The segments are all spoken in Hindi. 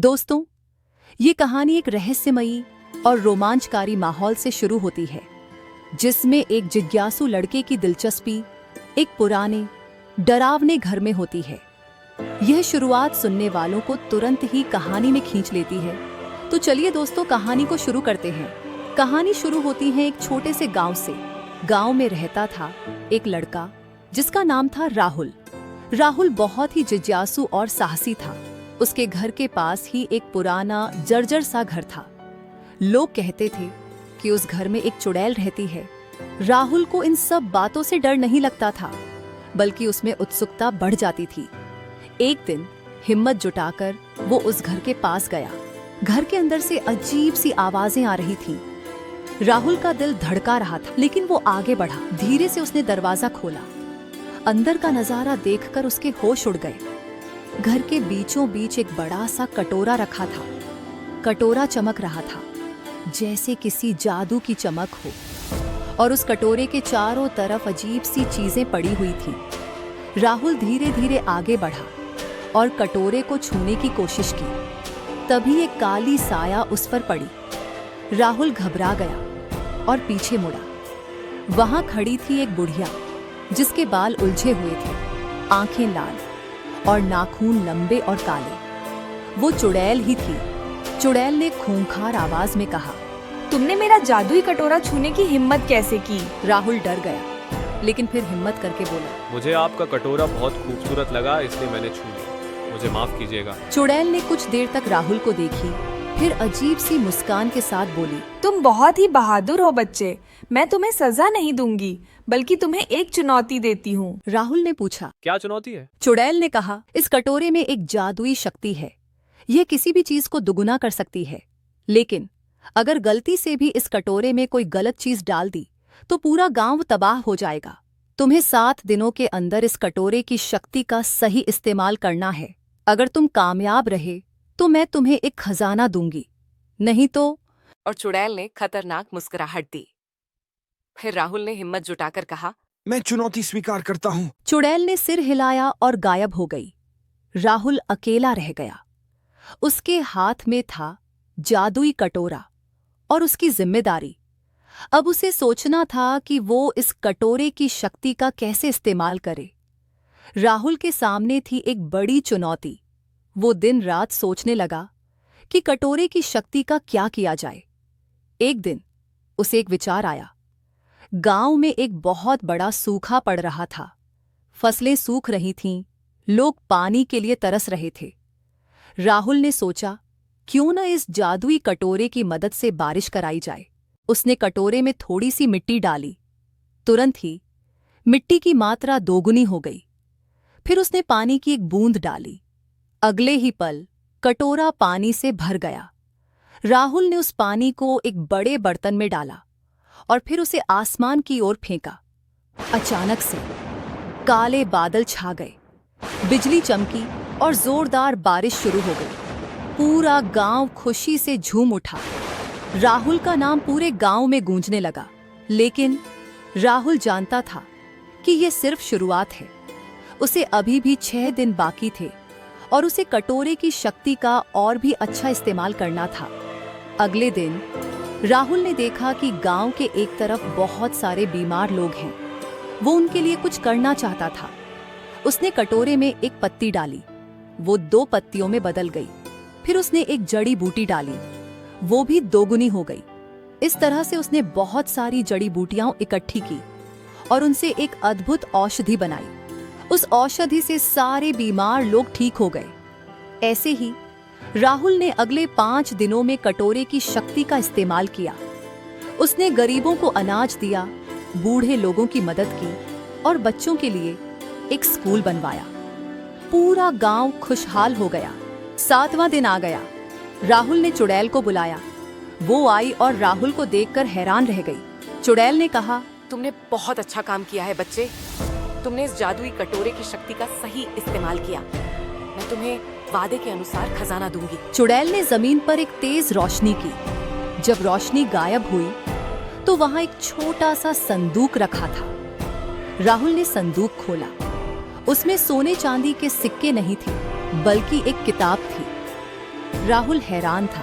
दोस्तों, ये कहानी एक रहस्यमयी और रोमांचकारी माहौल से शुरू होती है, जिसमें एक जिज्ञासु लड़के की दिलचस्पी एक पुराने, डरावने घर में होती है। यह शुरुआत सुनने वालों को तुरंत ही कहानी में खींच लेती है। तो चलिए दोस्तों, कहानी को शुरू करते हैं। कहानी शुरू होती है एक छोटे से गांव से। गांव में रहता था एक लड़का जिसका नाम था राहुल। राहुल बहुत ही जिज्ञासु और साहसी था। उसके घर के पास ही एक पुराना जर्जर सा घर था। लोग कहते थे कि उस घर में एक चुड़ैल रहती है। राहुल को इन सब बातों से डर नहीं लगता था, बल्कि उसमें उत्सुकता बढ़ जाती थी। एक दिन हिम्मत जुटाकर वो उस घर के पास गया। घर के अंदर से अजीब सी आवाजें आ रही थीं। राहुल का दिल धड़का रहा था, लेकिन वो आगे बढ़ा। धीरे से उसने दरवाजा खोला। अंदर का नजारा देखकर उसके होश उड़ गए। घर के बीचों बीच एक बड़ा सा कटोरा रखा था। कटोरा चमक रहा था जैसे किसी जादू की चमक हो, और उस कटोरे के चारों तरफ अजीब सी चीजें पड़ी हुई थीं। राहुल धीरे धीरे आगे बढ़ा और कटोरे को छूने की कोशिश की। तभी एक काली साया उस पर पड़ी। राहुल घबरा गया और पीछे मुड़ा। वहां खड़ी थी एक बुढ़िया, जिसके बाल उलझे हुए थे, आंखें लाल और नाखून लंबे और काले। वो चुड़ैल ही थी। चुड़ैल ने खूंखार आवाज में कहा, तुमने मेरा जादुई कटोरा छूने की हिम्मत कैसे की? राहुल डर गया, लेकिन फिर हिम्मत करके बोला, मुझे आपका कटोरा बहुत खूबसूरत लगा, इसलिए मैंने छू लिया। मुझे माफ कीजिएगा। चुड़ैल ने कुछ देर तक राहुल को देखी, फिर अजीब सी मुस्कान के साथ बोली, तुम बहुत ही बहादुर हो बच्चे। मैं तुम्हें सजा नहीं दूंगी, बल्कि तुम्हें एक चुनौती देती हूँ। राहुल ने पूछा, क्या चुनौती है? चुड़ैल ने कहा, इस कटोरे में एक जादुई शक्ति है। यह किसी भी चीज को दुगुना कर सकती है, लेकिन अगर गलती से भी इस कटोरे में कोई गलत चीज डाल दी तो पूरा गांव तबाह हो जाएगा। तुम्हें 7 दिनों के अंदर इस कटोरे की शक्ति का सही इस्तेमाल करना है। अगर तुम कामयाब रहे तो मैं तुम्हें एक खजाना दूंगी, नहीं तो। और चुड़ैल ने खतरनाक मुस्कुराहट दी। फिर राहुल ने हिम्मत जुटाकर कहा, मैं चुनौती स्वीकार करता हूँ। चुड़ैल ने सिर हिलाया और गायब हो गई। राहुल अकेला रह गया। उसके हाथ में था जादुई कटोरा और उसकी जिम्मेदारी। अब उसे सोचना था कि वो इस कटोरे की शक्ति का कैसे इस्तेमाल करे। राहुल के सामने थी एक बड़ी चुनौती। वो दिन रात सोचने लगा कि कटोरे की शक्ति का क्या किया जाए। एक दिन उसे एक विचार आया। गांव में एक बहुत बड़ा सूखा पड़ रहा था। फसलें सूख रही थीं, लोग पानी के लिए तरस रहे थे। राहुल ने सोचा, क्यों न इस जादुई कटोरे की मदद से बारिश कराई जाए। उसने कटोरे में थोड़ी सी मिट्टी डाली। तुरंत ही मिट्टी की मात्रा दोगुनी हो गई। फिर उसने पानी की एक बूंद डाली। अगले ही पल कटोरा पानी से भर गया। राहुल ने उस पानी को एक बड़े बर्तन में डाला और फिर उसे आसमान की ओर फेंका। अचानक से काले बादल छा गए, बिजली चमकी और जोरदार बारिश शुरू हो गई। पूरा गांव खुशी से झूम उठा। राहुल का नाम पूरे गांव में गूंजने लगा। लेकिन राहुल जानता था कि यह सिर्फ शुरुआत है। उसे अभी भी 6 दिन बाकी थे और उसे कटोरे की शक्ति का और भी अच्छा इस्तेमाल करना था। अगले दिन राहुल ने देखा कि गांव के एक तरफ बहुत सारे बीमार लोग हैं। वो उनके लिए कुछ करना चाहता था। उसने कटोरे में एक पत्ती डाली, वो 2 पत्तियों में बदल गई। फिर उसने एक जड़ी बूटी डाली, वो भी दोगुनी हो गई। इस तरह से उसने बहुत सारी जड़ी बूटियां इकट्ठी की और उनसे एक अद्भुत औषधि बनाई। उस औषधि से सारे बीमार लोग ठीक हो गए। ऐसे ही राहुल ने अगले 5 दिनों में कटोरे की शक्ति का इस्तेमाल किया। उसने गरीबों को अनाज दिया, बूढ़े लोगों की मदद की और बच्चों के लिए एक स्कूल बनवाया। पूरा गांव खुशहाल हो गया। 7वां दिन आ गया। राहुल ने चुड़ैल को बुलाया। वो आई और राहुल को देखकर हैरान रह गई। चुड़ैल ने कहा, तुमने बहुत अच्छा काम किया है बच्चे। तुमने इस जादुई कटोरे की शक्ति का सही इस्तेमाल किया। मैं तुम्हें वादे के अनुसार खजाना दूंगी। चुड़ैल ने जमीन पर एक तेज रोशनी की। जब रोशनी गायब हुई तो वहां एक छोटा सा संदूक रखा था। राहुल ने संदूक खोला। उसमें सोने चांदी के सिक्के नहीं थे, बल्कि एक किताब थी। राहुल हैरान था।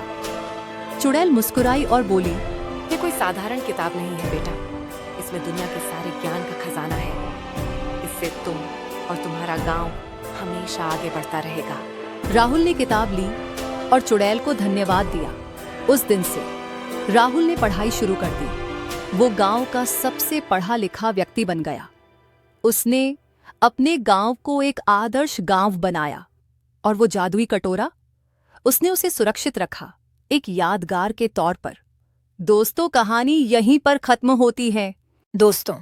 चुड़ैल मुस्कुराई और बोली, ये कोई साधारण किताब नहीं है बेटा, इसमें दुनिया के सारे ज्ञान का खजाना है। इससे तुम और तुम्हारा गांव हमेशा आगे बढ़ता रहेगा। राहुल ने किताब ली और चुड़ैल को धन्यवाद दिया। उस दिन से राहुल ने पढ़ाई शुरू कर दी। वो गांव का सबसे पढ़ा लिखा व्यक्ति बन गया। उसने अपने गांव को एक आदर्श गांव बनाया और वो जादुई कटोरा, उसने उसे सुरक्षित रखा, एक यादगार के तौर पर। दोस्तों, कहानी यहीं पर खत्म होती है। दोस्तों,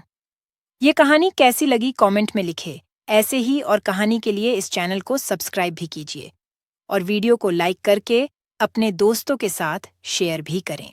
ये कहानी कैसी लगी कमेंट में लिखें। ऐसे ही और कहानी के लिए इस चैनल को सब्सक्राइब भी कीजिए और वीडियो को लाइक करके अपने दोस्तों के साथ शेयर भी करें।